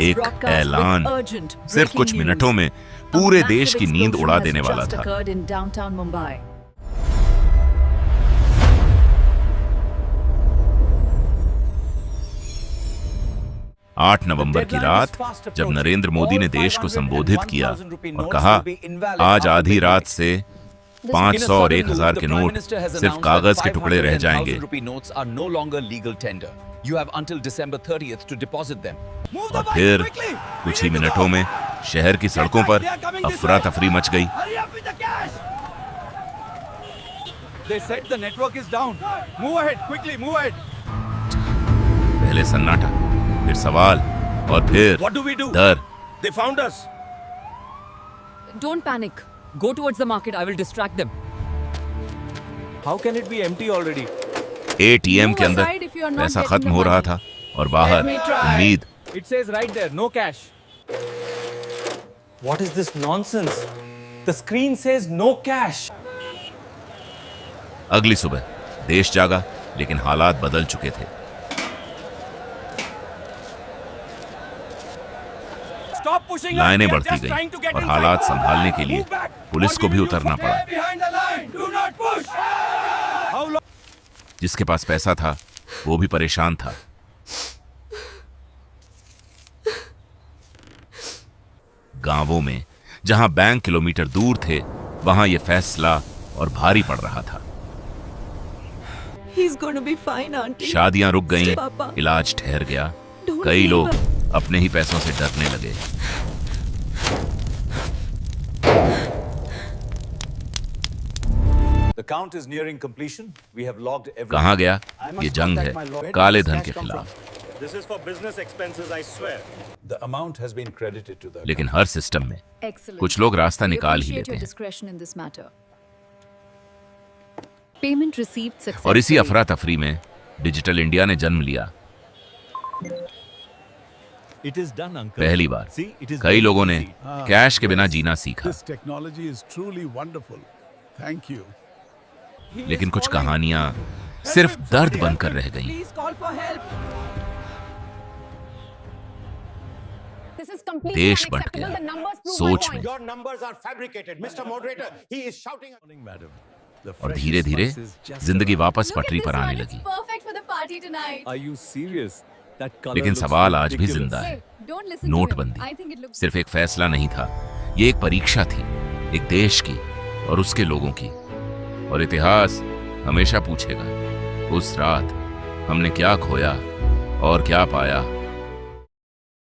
एक ऐलान सिर्फ कुछ मिनटों में पूरे देश की नींद उड़ा देने वाला था। 8 नवंबर की रात जब नरेंद्र मोदी ने देश को संबोधित किया और कहा, आज आधी रात से 500 और 1000 के नोट सिर्फ कागज के टुकड़े रह जाएंगे। और फिर कुछ ही मिनटों में शहर की सड़कों पर अफरा तफरी मच गई। पहले सन्नाटा, फिर सवाल और फिर डर। They found us. Don't panic. Go towards the market. I will distract them. How can it be empty already? ATM के अंदर पैसा खत्म हो रहा था और बाहर उम्मीद। It says right there, no cash. What is this nonsense? The screen says no cash. अगली सुबह देश जागा, लेकिन हालात बदल चुके थे। लाइनें बढ़ती गईं और हालात संभालने के लिए पुलिस को भी उतरना पड़ा। जिसके पास पैसा था वो भी परेशान था। गांवों में जहां बैंक किलोमीटर दूर थे, वहां यह फैसला और भारी पड़ रहा था। शादियां रुक गईं, इलाज ठहर गया। कई लोग अपने ही पैसों से डरने लगे। कहां गया ये जंग है काले धन के खिलाफ। लेकिन हर सिस्टम में कुछ लोग रास्ता निकाल ही लेते हैं। और इसी अफरा तफरी में डिजिटल इंडिया ने जन्म लिया। पहली बार कई लोगों ने कैश के बिना जीना सीखा। लेकिन कुछ कहानियां सिर्फ दर्द बनकर रह गईं। देश बंट गया सोच में। और धीरे धीरे जिंदगी वापस पटरी पर आने लगी। लेकिन सवाल आज भी जिंदा है। नोटबंदी सिर्फ एक फैसला नहीं था, ये एक परीक्षा थी, एक देश की और उसके लोगों की। और इतिहास हमेशा पूछेगा, उस रात हमने क्या खोया और क्या पाया।